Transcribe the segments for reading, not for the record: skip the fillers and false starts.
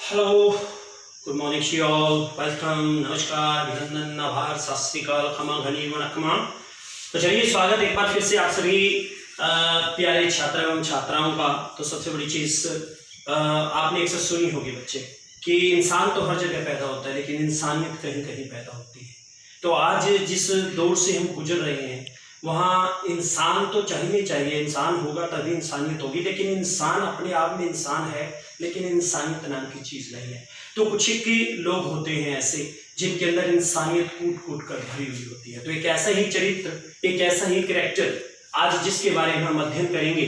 Hello, good morning to all, welcome, नमस्कार, अभिनंदन, आभार, सत श्री अकाल, खमा घनी वणकमा। तो चलिए, स्वागत एक बार फिर से आप सभी प्यारे छात्र एवं छात्राओं का। तो सबसे बड़ी चीज आपने एक सुनी होगी बच्चे कि इंसान तो हर जगह पैदा होता है, लेकिन इंसानियत कहीं कहीं पैदा होती है। तो आज जिस दौर से हम गुजर रहे हैं वहाँ इंसान तो चाहिए, इंसान होगा तभी इंसानियत होगी, लेकिन इंसान अपने आप में इंसान है, लेकिन इंसानियत नाम की चीज नहीं है। तो कुछ ही लोग होते हैं ऐसे जिनके अंदर इंसानियत कूट कूट कर भरी हुई होती है। तो एक ऐसा ही चरित्र, एक ऐसा ही कैरेक्टर आज जिसके बारे में हम अध्ययन करेंगे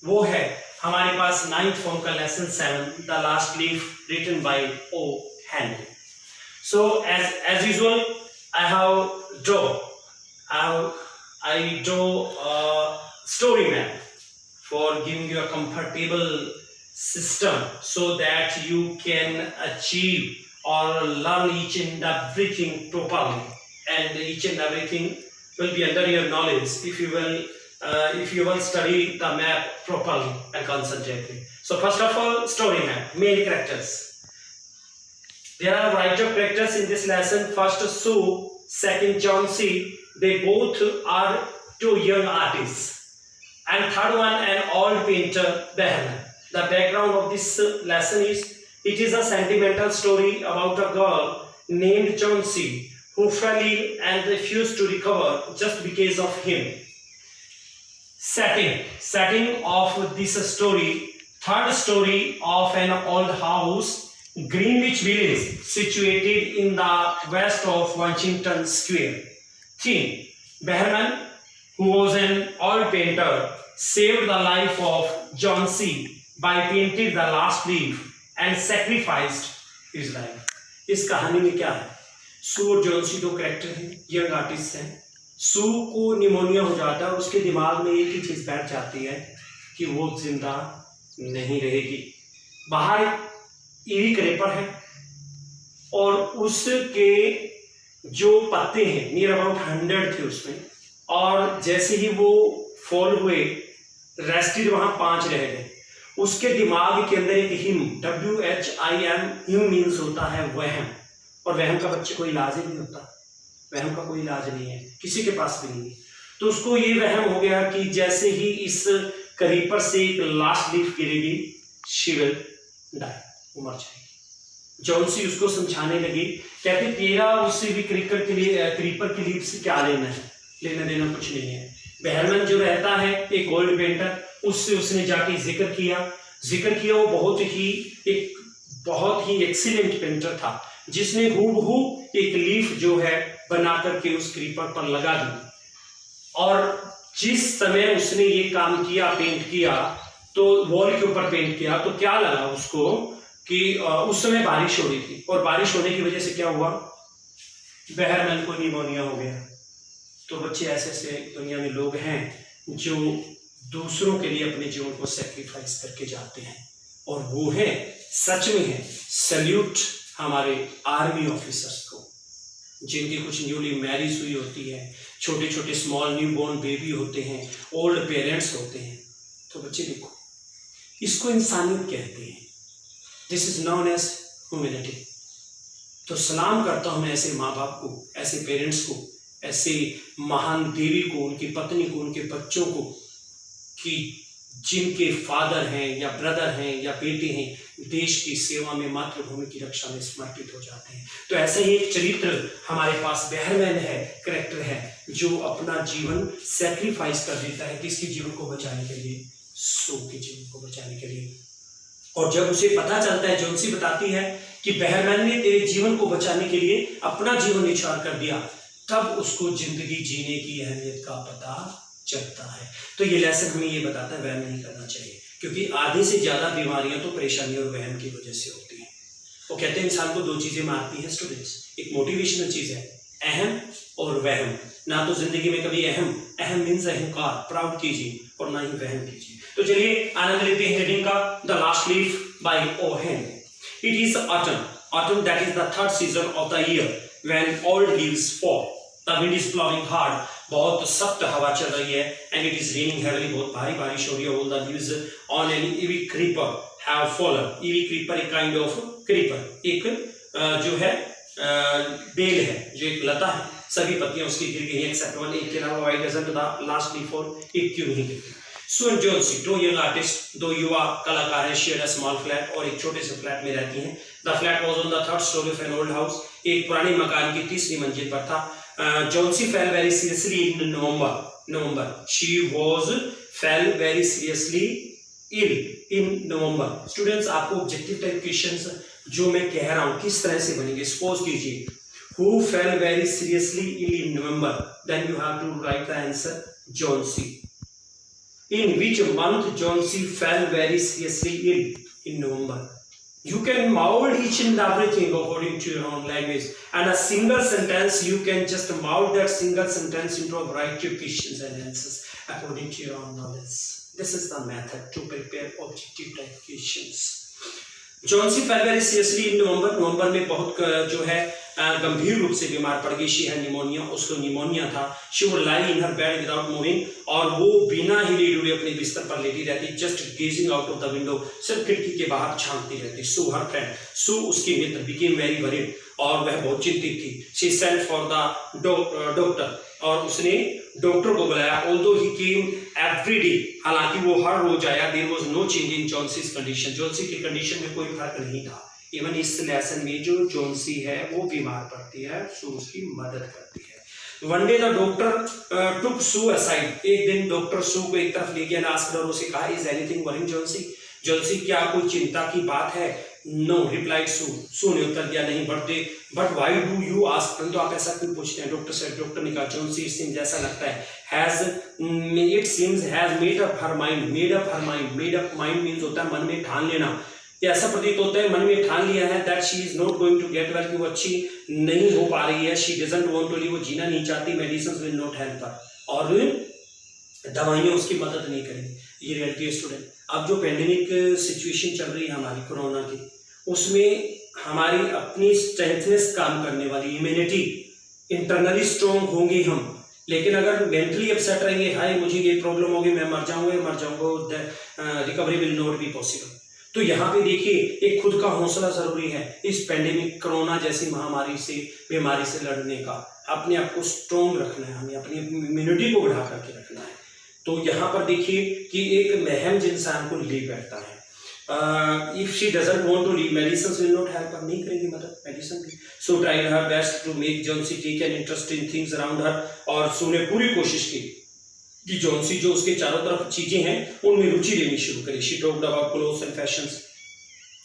वो है हमारे पास 9th फॉर्म का lesson 7, the last leaf, written by O Henry. So as usual I draw a story map for giving you a comfortable system so that you can achieve or learn each and everything properly, and each and everything will be under your knowledge if you will study the map properly and concentrately. So first of all, story map, main characters. There are a variety of characters in this lesson. First Sue, second John C. They both are two young artists, and third one an old painter, Behrman. The background of this lesson is it is a sentimental story about a girl named Chauncey who fell ill and refused to recover just because of him. Setting of this story, third story of an old house, Greenwich Village, situated in the west of Washington Square. Theme: Behrman, who was an old painter, saved the life of John C. by painting the last leaf and sacrificed his life. इस कहानी में क्या है? सू और John C दो character हैं, young artist हैं। सू को निमोनिया हो जाता है और उसके दिमाग में एक ही चीज बैठ जाती है कि वो जिंदा नहीं रहेगी। बाहर ईवी क्रेपर है और उसके जो पत्ते हैं नियर अबाउट 100 थे उसमें, और जैसे ही वो फॉल हुए रेस्टेड वहां 5 रह गए। उसके दिमाग के अंदर एक हिम, WHIM, हिम मीन्स होता है वहम, और वहम का बच्चे को इलाज ही नहीं होता, वहम का कोई इलाज नहीं है, किसी के पास भी नहीं है। तो उसको ये वहम हो गया कि जैसे ही इस क्रीपर से एक लास्ट लीफ गिरेगी, शी विल डाई, वो मर जाएगी। जॉन सी उसको समझाने लगी, कहते तेरा उससे भी क्रीपर के लीफ से क्या लेना है, लेना देना कुछ नहीं है। बेहरमन जो रहता है एक ओल्ड पेंटर, उससे उसने जाके जिक्र किया। वो बहुत ही एक्सीलेंट पेंटर था, जिसने हूबहू एक लीफ जो है बना करके उस क्रीपर पर लगा दी। और जिस समय उसने ये काम किया, पेंट किया, तो वॉल के ऊपर पेंट किया, तो क्या लगा उसको कि उस समय बारिश हो रही थी, और बारिश होने की वजह से क्या हुआ, बेहरमन को निमोनिया हो गया। तो बच्चे ऐसे दुनिया में लोग हैं जो दूसरों के लिए अपने जीवन को सेक्रीफाइस करके जाते हैं, और वो है, सच में है, सल्यूट हमारे आर्मी ऑफिसर्स को, जिनकी कुछ न्यूली मैरिज हुई होती है, छोटे छोटे स्मॉल न्यू बोर्न बेबी होते हैं, ओल्ड पेरेंट्स होते हैं। तो बच्चे देखो, इसको इंसानियत कहते हैं, this is known as humanity. तो सलाम करता हूं मैं ऐसे माँ बाप को, ऐसे पेरेंट्स को, ऐसे महान देवी को, उनकी पत्नी को, उनके बच्चों को, कि जिनके फादर हैं या ब्रदर हैं या बेटे हैं देश की सेवा में, मातृभूमि की रक्षा में समर्पित हो जाते हैं। तो ऐसे ही एक चरित्र हमारे पास बेहरमैन है, कैरेक्टर है, जो अपना जीवन सैक्रिफाइस कर देता है किसके जीवन को बचाने के लिए, सू के जीवन को बचाने के लिए। और जब उसे पता चलता है, जॉन्सी बताती है कि बेहरमैन ने तेरे जीवन को बचाने के लिए अपना जीवन निछावर कर दिया, तब उसको जिंदगी जीने की अहमियत का पता चलता है। तो ये लेसन हमें ये बताता है वहम नहीं करना चाहिए, क्योंकि आधे से ज्यादा बीमारियां तो परेशानी और वहम की वजह से होती हैं। वो कहते हैं इंसान को 2 चीजें मारती है स्टूडेंट्स, एक मोटिवेशनल चीज है अहम और वहम। ना तो जिंदगी में कभी अहम मीन्स अहंकार, प्राउड कीजिए, और ना ही वहम कीजिए। तो चलिए आनंद लेते हैं रीडिंग का, the last leaf by O Henry. It is autumn that is the 3rd season of the year when all leaves fall. The wind is blowing hard, बहुत सख्त हवा चल रही है, and it is raining heavily, बहुत भारी बारिश हो रही है। All the leaves on an ivy creeper have fallen. EV creeper एक काइंड ऑफ क्रीपर, एक जो है बेल है, जो एक लता है, सभी पत्तियां उसकी गिर गई एक्सेप्ट वन, एक के अलावा. Why doesn't the last leaf fall? एक क्यों नहीं गिरती? Sue and Jonesy, दो यंग आर्टिस्ट, दो युवा कलाकार हैं, शेयर अ स्मॉल फ्लैट, और एक छोटे से फ्लैट में रहती हैं. The flat was on the third story of an old house, एक पुराने मकान की तीसरी मंजिल पर था. Jonesy fell very seriously in November. She fell very seriously ill in November. Students, आपको ऑब्जेक्टिव टाइप क्वेश्चंस जो मैं कह रहा हूँ किस तरह से बनेंगे. सपोज कीजिए who fell very seriously ill in November, then you have to write the answer Jonesy. In which month Jonesy fell very seriously ill in November? You can mold each and everything according to your own language, and a single sentence you can just mold that single sentence into a variety of questions and answers according to your own knowledge. This is the method to prepare objective type questions. Jonesy fell very seriously in November. नवंबर में बहुत जो है गंभीर रूप से बीमार पड़ गई. शी है निमोनिया, उसको निमोनिया था. She would lie in her bed without moving, और वो बिना हिले डुले अपने बिस्तर पर लेटी रहती. Just gazing out of the window, सिर्फ खिड़की के बाहर झांकती रहती. सू हर फ्रेंड, सू उसकी मित्र, बिकेम वेरी वरीड, और वह बहुत चिंतित थी. She sent for the doctor, और उसने डॉक्टर को बुलाया. Although he came every day, हालांकि वो हर रोज आया. There was no change in Johnsy's condition, Johnsy की कंडीशन में कोई फर्क नहीं था. इवन इस लेसन में जो जॉन्सी है वो बीमार पड़ती है, सो उसकी मदद करती है. One day the doctor took Sue aside, एक दिन डॉक्टर सू को एक तरफ ले गया. आस्क्ड और उसे कहा, is anything worrying Johnsy? Johnsy, क्या कोई चिंता की बात है? नो रिप्लाइड सू, सू ने उत्तर दिया, नहीं. But why do you ask, तो आप ऐसा क्यों पूछते हैं? डॉक्टर ने कहा, जॉन्सी इट सीम्स, ऐसा लगता है, it seems has made up her mind. Made up mind means होता है मन में ठान लेना. ये ऐसा प्रतीत होता है मन में ठान लिया है that she is not going to get well, कि वो अच्छी नहीं हो पा रही है. She doesn't want to live, वो जीना नहीं चाहती. Medicine will not help her, और दवाइयां उसकी मदद नहीं करेंगी. ये रियलिटी है स्टूडेंट. अब जो पैंडेमिक सिचुएशन चल रही है हमारी कोरोना की, उसमें हमारी अपनी स्ट्रेंथनेस काम करने वाली इम्यूनिटी, इंटरनली स्ट्रॉन्ग होंगी हम, लेकिन अगर मेंटली अपसेट रहेंगे, हाय मुझे ये प्रॉब्लम होगी, मैं मर जाऊंगा, recovery will not be possible. तो यहाँ पे देखिए, एक खुद का हौसला जरूरी है इस पैंडेमिक कोरोना जैसी महामारी से, बीमारी से लड़ने का. अपने आप को स्ट्रॉन्ग रखना है, हमें अपनी इम्यूनिटी को बढ़ा करके रखना है. तो यहाँ पर देखिए कि एक महम इंसान को ले बैठता है. If she doesn't want to leave, medicine will not help her, नहीं करेंगी मदद मेडिसिन भी. So tried her best to make Johnsy take an interest in things around her, और सू ने पूरी कोशिश की कि जॉन्सी जो उसके चारों तरफ चीजें हैं उनमें रुचि लेनी शुरू करे. She talked about clothes and fashions,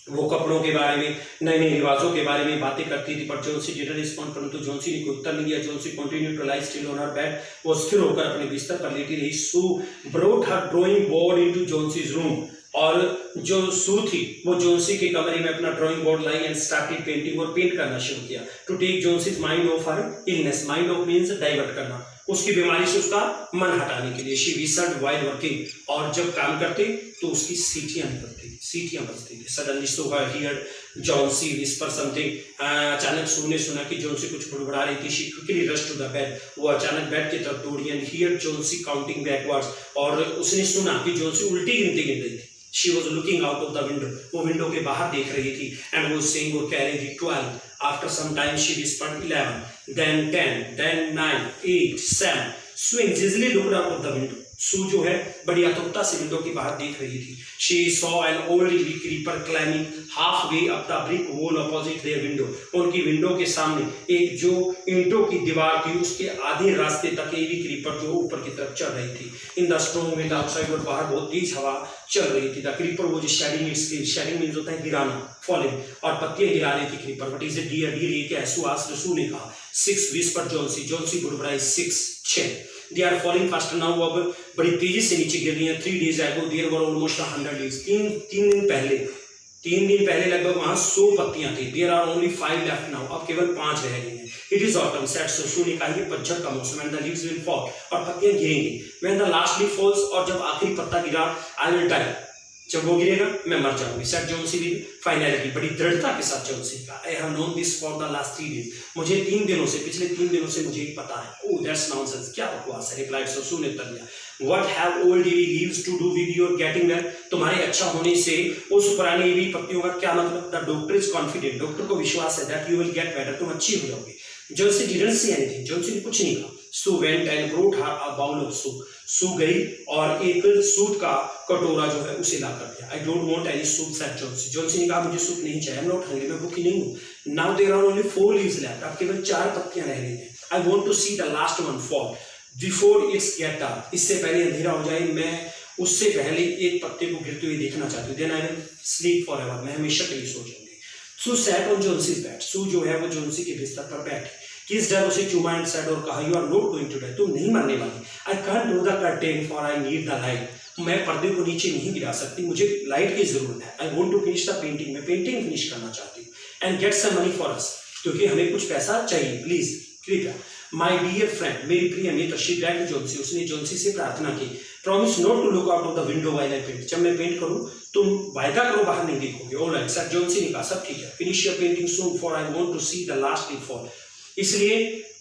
वो कपड़ों के बारे में, नए नए रिवाजों के बारे में बातें करती थी. पर जॉन्सी डिडंट रिस्पॉन्ड, परंतु जॉन्सी ने कोई उत्तर नहीं दिया. Johnsy continue to lie still on her bed, वो स्थिर होकर अपने बिस्तर पर लेटी रही. Sue brought her drawing board into Johnsy's room, और जो सू थी वो जॉन्सी के कमरे में अपना ड्राइंग बोर्ड लाई एंड स्टार्टेड पेंटिंग, और पेंट करना शुरू किया. To take Johnsy's mind off her illness, mind off मीन्स डाइवर्ट करना, उसकी बीमारी से उसका मन हटाने के लिए. शी विसर्ड व्हाइल वर्किंग, और जब काम करते तो उसकी सीटियां निकलती, सीटियां बजती थी. सडनली सू हियर्ड जॉन्सी विस्पर समथिंग, अचानक सू ने सुना कि जॉन्सी कुछ बड़बड़ा रही थी. She quickly rush to the bed, वो अचानक बेड की तरफ दौड़ी. And heard Johnsy counting backwards, और उसने सुना कि जॉन्सी उल्टी गिनती गिन रही थी. She was looking out of the window, वो विंडो के बाहर देख रही थी. And was saying, वो कह रही थी 12. After some time she whispered 11, then 10, then 9, 8, 7. Sue easily looked out of the window. सू जो है बड़ी आतुरता से विंडो के बाहर देख रही थी. She saw an old creeper climbing halfway up the brick wall opposite their window. उनकी विंडो के सामने एक जो ईंटों की दीवार थी उसके आधे रास्ते तक एवी क्रीपर जो ऊपर की तरफ चढ़ रही थी. In the strong wind outside, और बाहर बहुत तेज हवा चल रही थी. द क्रीपर वो जो शेडिंग मीन्स होता है गिराना, फॉलिंग, और पत्तियां गिरा रही थी creeper. But is it dear ये क्या है? सू ने कहा. 6 विस्पर जॉन्सी बुड़बड़ाई. 6. They are falling faster now, अब बड़ी तेजी से नीचे गिर रही हैं. 3 days ago there were almost 100 leaves. तीन दिन पहले लगभग वहां 100 पत्तियां थी. There are only 5 left now, अब केवल 5 रह गई हैं. It is autumn, said सू ने कहा, ये पतझड़ का मौसम है. The leaves will fall, और पत्तियां गिरेंगी. When the last leaf falls, और जब आखिरी पत्ता गिरा, I will die, जब वो गिरेगा मैं मर जाऊंगी। सेड जॉन्सी भी फाइनलिटी, बड़ी दृढ़ता के साथ जॉन्सी का, I have known this for the last 3 days, मुझे 3 दिनों से, पिछले 3 दिनों से मुझे पता है। ओह दैट्स नॉनसेंस, क्या बकवास है, रिप्लाइड सो ने उत्तर दिया। What have old ivy leaves to do with your getting well, तुम्हारे अच्छा होने से उस पुराने ईवी पत्तियों का क्या मतलब। The doctor is confident, doctor को विश्वास है that you will get better, तुम अच्छी हो जाओगे। Johnsy didn't say anything, Johnsy ने कुछ नहीं कहा। Sue went and brought her a bowl of soup, Sue गई और एक सूप का कटोरा जो है उसे ला कर दिया। I don't want any soup said Johnsy, Johnsy ने कहा मुझे सूप नहीं चाहिए। आई एम नॉट हंग्री, मैं भूखी नहीं हूं। Now there are only 4 leaves left, अब केवल 4 पत्तियां रह गई हैं। I want to see the last one fall before it's get dark, इससे पहले अंधेरा हो जाए, मैं उससे पहले एक पत्ते को गिरते हुए देखना चाहती हूँ। Then I will sleep forever, मैं हमेशा के लिए सो जाऊंगी। Sue sat on Johnsy's bed, Sue जो है वो जॉन्सी के बिस्तर पर बैठी। किस डर उसे चूमा एंड सेड, और कहा you are not going to die, तुम नहीं मरने वाली। I can't draw the curtain for I need the light, मैं पर्दे को नीचे नहीं गिरा सकती, मुझे लाइट की जरूरत है। I want to finish the painting, मैं पेंटिंग फिनिश करना चाहती हूँ। And get some money for us, क्योंकि हमें कुछ पैसा चाहिए, प्लीज कृपया। माय डियर फ्रेंड, मेरी प्रिय मित्र, शी बेग्ड जॉन्सी, उसने जॉन्सी से प्रार्थना की। Promise not to look out of the window while I paint, जब मैं पेंट करूं तुम वायदा करो बाहर नहीं देखोगे। ऑलराइट सर, जॉन्सी ने कहा सब ठीक है। Finish your painting soon for I want to see the last leaf fall, इसलिए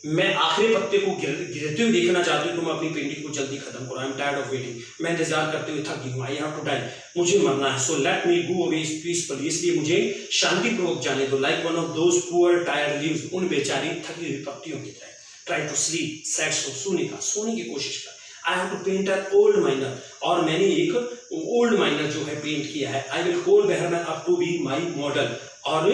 मैं आखिरी पत्ते को गिरते हुए देखना चाहती हूँ, तुम अपनी पेंटिंग को जल्दी खत्म करो। I am tired of waiting, मैं इंतजार करते हुए थक गई हूँ। आई हैव टू डाई, मुझे मरना है। So let me go away peacefully, इसलिए मुझे शांतिपूर्वक जाने दो। Like one of those poor tired leaves, उन बेचारी थकी हुई पत्तियों की तरह। Try to sleep said Sue, सोने का, सोने की कोशिश कर। I have to paint an old miner, और मैंने एक ओल्ड माइनर जो है पेंट किया है। I will call Behrman up to be my model, और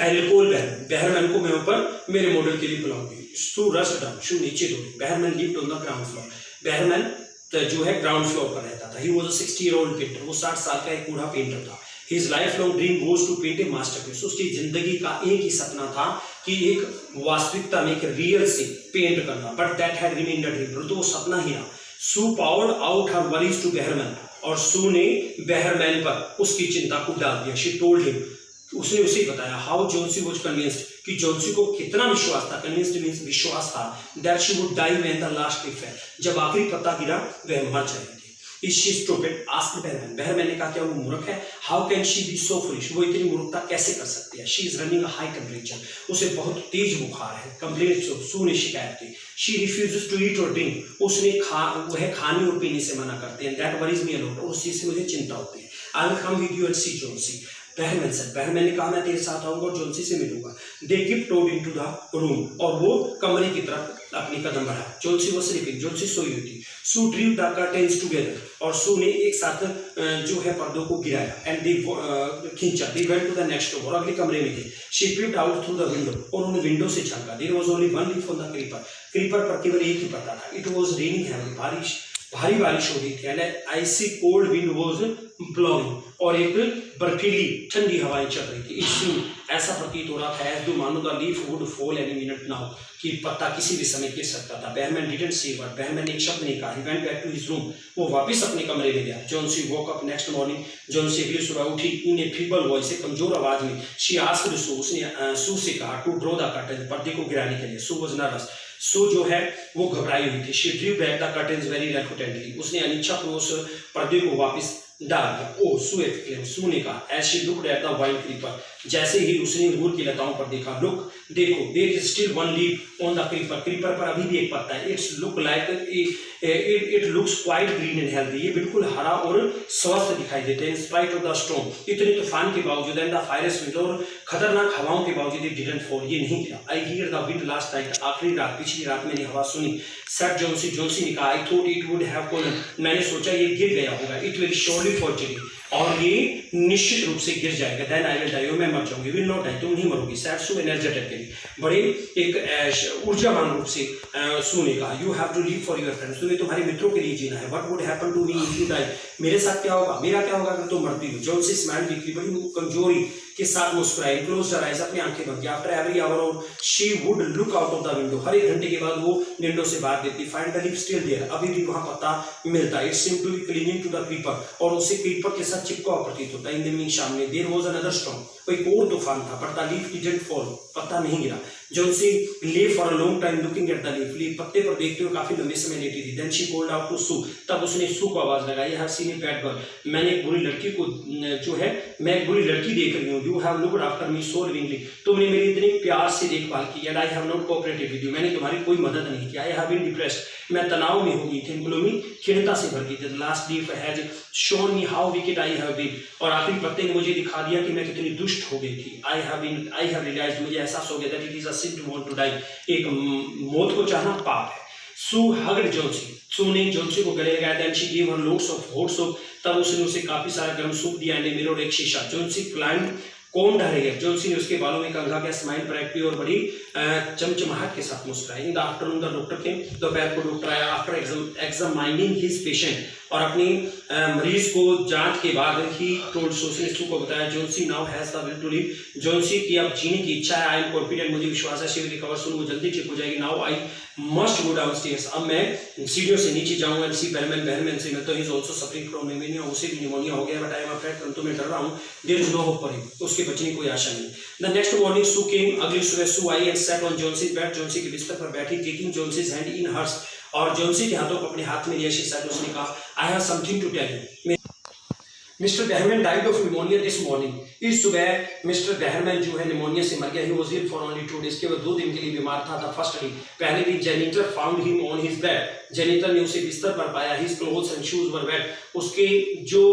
आई विल कॉल बहरमैन को मैं ऊपर मेरे मॉडल के लिए बुलाऊंगी। सू रस्ट डाउन, शू नीचे दौड़ी। Behrman lived on the ground floor, Behrman जो है ग्राउंड फ्लोर पर रहता था। He was a 60-year-old painter, वो 60 साल का एक बूढ़ा पेंटर था। His lifelong dream was to paint a masterpiece, उसकी जिंदगी का एक ही सपना था कि एक वास्तविकता में, एक रियल से पेंट करना। But that had remained a dream, तो वो सपना ही रहा। Sue poured out her worries to Behrman, और सू ने बहरमैन पर उसकी चिंता को डाल दिया। शी टोल्ड हिम, उसने उसे बताया हाउ जॉन्सी वाज कन्विंस्ड, कि जॉन्सी को कितना विश्वास था, कन्विंस्ड मींस विश्वास था, that she would die when the last leaf fell, जब आखिरी पत्ता गिरा वह मर जाएगी। Is she stupid? asked बहरमैन, बहरमैन ने कहा क्या वो मूर्ख है? How can she be so foolish? वो इतनी मूर्खता कैसे कर सकती है? She is running a high temperature, उसे बहुत तेज बुखार है। Complained सू ने शिकायत की। She refuses to eat or drink, उसने वह खाने और पीने से मना करते हैं। That worries me a lot, और उस चीज से मुझे चिंता होती है। I will come with you and see Jonesy, बहरमैन से, बहरमैन ने कहा मैं तेरे साथ आऊंगा और जॉन्सी से मिलूंगा। दे टिपटोड इनटू द रूम, और वो कमरे की तरफ अपनी कदम बढ़ाया। जॉन्सी वाज स्लीपिंग, जॉन्सी सोई हुई थी। सू ड्रीव द कर्टेन्स टुगेदर, और सू ने एक साथ जो है पर्दों को गिराया। एंड दे खींचा। They went to the next room, और अगले कमरे में थे। She peeped out through the window, और उन्होंने विंडो से झांका। There was only one leaf on the creeper, creeper पर केवल एक ही पत्ता था। इट वाज रेनिंग हैवी, भारी बारिश हो रही थी। And icy cold wind was blowing, और एक बर्फीली ठंडी हवाएं चल रही थी। इस ऐसा प्रतीत हो रहा था एज दो मानो the leaf would fall any minute now, कि पत्ता किसी भी समय गिर सकता था। बहरमैन डिडंट से वर्ड, बहरमैन ने एक शब्द नहीं कहा। He went back to his room, वो वापस अपने कमरे में गया। Johnsy woke up next morning, Johnsy अगली सुबह उठी। इन ए फीबल वॉइस, से कमजोर आवाज में। शी आस्क्ड सू, उसने सू से कहा टू ड्रॉ द कर्टेन, पर्दे को गिराने के लिए। सू वाज नर्वस, सू जो है वो घबराई हुई थी। She drew back the curtains very reluctantly, उसने अनिच्छापूर्वक उस पर्दे को वापस डाल दिया। ओ सू एक्सक्लेम्ड, सू ने कहा as she looked at the wild creeper, जैसे ही उसने अंगूर की लताओं पर देखा। लुक, देखो, there is still one leaf on the creeper, creeper पर अभी भी एक पत्ता है। It's look like it looks quite green and healthy, ये बिल्कुल हरा और स्वस्थ दिखाई देते हैं। In spite of the storm, इतने तूफान के बावजूद, एंड द फायरस विंड, और खतरनाक हवाओं के बावजूद, इट डिडंट फॉल, ये नहीं गिरा। I hear the wind last night, आखिरी रात, पिछली रात मैंने हवा सुनी। सेड जॉन्सी, जॉन्सी ने कहा I thought it would have fallen, मैंने सोचा ये गिर गया होगा। It will surely fall today, और ये निश्चित रूप से गिर जाएगा। देन आई विल डाई, मैं मर जाऊंगी। विल नॉट डाई, तुम नहीं मरोगी। सैड सू एनर्जेटिकली, बड़े एक ऊर्जावान रूप से सू ने कहा। You have to live for your friends, तुम्हें तुम्हारे मित्रों के लिए जीना है। What would happen to me if you die, मेरे साथ क्या होगा, मेरा क्या होगा अगर तुम मरती हो। जॉन्सी स्माइल्ड वीकली, बड़ी कमजोरी के साथ मुस्कुराई। क्लोज्ड हर आइज, अपनी आंखें बंद की। After every hour she would look out of the window, हर एक घंटे के बाद वो विंडो से बाहर देखती। Find the leaf still there, अभी भी वहां पत्ता मिलता। It seemed to be clinging to the creeper, और उसे क्रीपर के साथ चिपका प्रतीत होता। इन द इवनिंग, शाम में, देयर वाज अनदर स्टॉर्म, कोई और तूफान था। But the leaf didn't fall, पत्ता नहीं गिरा। जोन्सी lay for a long time looking at the leaf. Leaf पत्ते पर देखते हुए काफी लंबे समय लेटी थी. Then she called out to Sue. तब उसने सू को आवाज लगाई. I have seen a bad girl. मैंने एक बुरी लड़की को जो है मैं एक बुरी लड़की देख रही हूँ. You have looked after me so lovingly. तुमने मेरी इतनी प्यार से देखभाल की. And I have not cooperated with you. मैंने तुम्हारी कोई मदद नहीं की. I have been depressed. मैं तनाव में हो गई थी. gloomy खिन्नता से भर गई थी. The last leaf has shown me how wicked I have been. और आखिरी पत्ते ने मुझे दिखा दिया कि मैं कितनी दुष्ट हो गई थी. I have realized. मुझे एहसास हो गया that it is a sin to want to die. एक मौत को चाहना पाप है. Sue hugged Jonesy. सू ने जोन्सी को गले लगाया. Then she gave her loads of hot soap. तब उसने उसे काफी सारा गर्म सूप दिया. And a mirror, एक शीशा. जोन्सी climbed कोम ढह गया. जोन्सी ने उसके बालों में कंघा किया. स्माइल ब्राइटली और बड़ी चमचमाहट के साथ मुस्कुराई. In the afternoon the doctor came. दोपहर को डॉक्टर आया. After examining his patient. और अपनी मरीज को जांच के बाद ही टोल्ड उसने सू को बताया. Johnsy now has the will to live. Johnsy की अब जीने की इच्छा है. I am confident. मुझे विश्वास है शी विल रिकवर सून. वो जल्दी ठीक हो जाएगी. Now I must go downstairs. अब मैं सीढ़ियों से नीचे जाऊंगा. एंड सी बहरमैन से मिलता. He is also suffering from pneumonia. उसे भी निमोनिया हो गया. But I am afraid. परंतु मैं डर रहा हूं. There is no hope for him. उसके बचने की कोई आशा नहीं. The next morning Sue came. अगली सुबह सू आई and sat on Johnsy's bed. Johnsy के बिस्तर पर बैठी. Taking Johnsy's hand in hers. और जोन्सी के हाथों को अपने हाथ में लिया. She said. उसने कहा I have something to tell you. Mr Behrman died of pneumonia this morning. इस सुबह मिस्टर बहरमैन जो है निमोनिया से मर गया. He was ill for only 2 days. केवल 2 दिन के लिए बीमार था. द फर्स्ट डे पहले दिन janitor found him on his bed. Janitor ने उसे बिस्तर पर पाया. His clothes and shoes were wet. उसके जो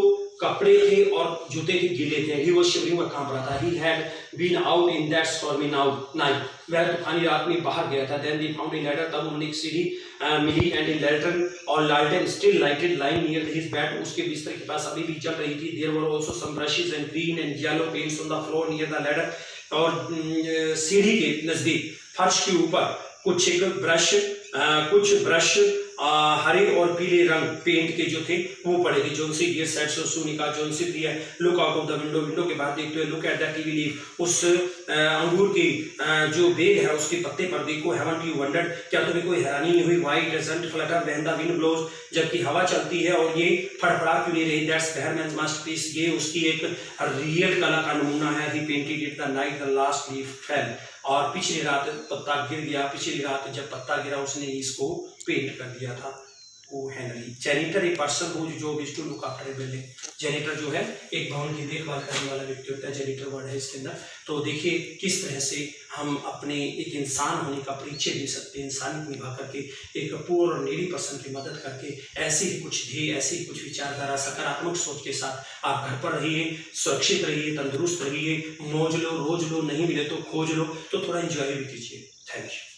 कपड़े थे और जूते थे गीले थे. He was shivering. वह कांप रहा था. He had been out in that stormy night. वह तूफानी रात में बाहर गया था. Then they found a ladder. तब उन्हें एक सीढ़ी मिली. एंड ए लैंटर्न और लालटेन still lighted line near his bed. उसके बिस्तर के पास अभी भी जल रही थी. There were also some brushes and green and yellow paints on the floor near the ladder. और सीढ़ी के नजदीक फर्श के ऊपर कुछ ब्रश हरे और पीले रंग पेंट के जो थे वो पड़े थे. जोन्सी डियर सेड. सो सू ने कहा. जोन्सी प्रिय look out of the window. Window के बाहर देखते हुए look at the kiwi leaf. उस अंगूर की जो बेल है उसके पत्ते पर देखो. Haven't you wondered. क्या तुम्हें कोई हैरानी नहीं हुई. Why doesn't flutter when the wind blows. जबकि हवा चलती है और ये फड़फड़ा क्यों नहीं रही. That's Behrman's masterpiece. ये उसकी एक रियल कला का नमूना है. He painted it the night the last leaf fell. और पिछली रात पत्ता गिर गया. पिछली रात जब पत्ता गिरा उसने इसको पेंट कर दिया था. वो हेनरी. जेनिटर एक पर्सन हु जो wish to look after a building. Janitor जो है एक भवन की देखभाल करने वाला व्यक्ति होता है. जेनिटर वर्ड है इसके अंदर. तो देखिए किस तरह से हम अपने एक इंसान होने का परिचय दे सकते हैं. इंसानियत निभा करके एक पुअर और नीडी पर्सन की मदद करके. ऐसे ही कुछ ध्येय, ऐसे ही कुछ विचारधारा, सकारात्मक सोच के साथ आप घर पर रहिए. सुरक्षित रहिए. तंदुरुस्त रहिए. मौज लो, रोज लो, नहीं मिले तो खोज लो. तो थोड़ा इंजॉय भी कीजिए. Thank you.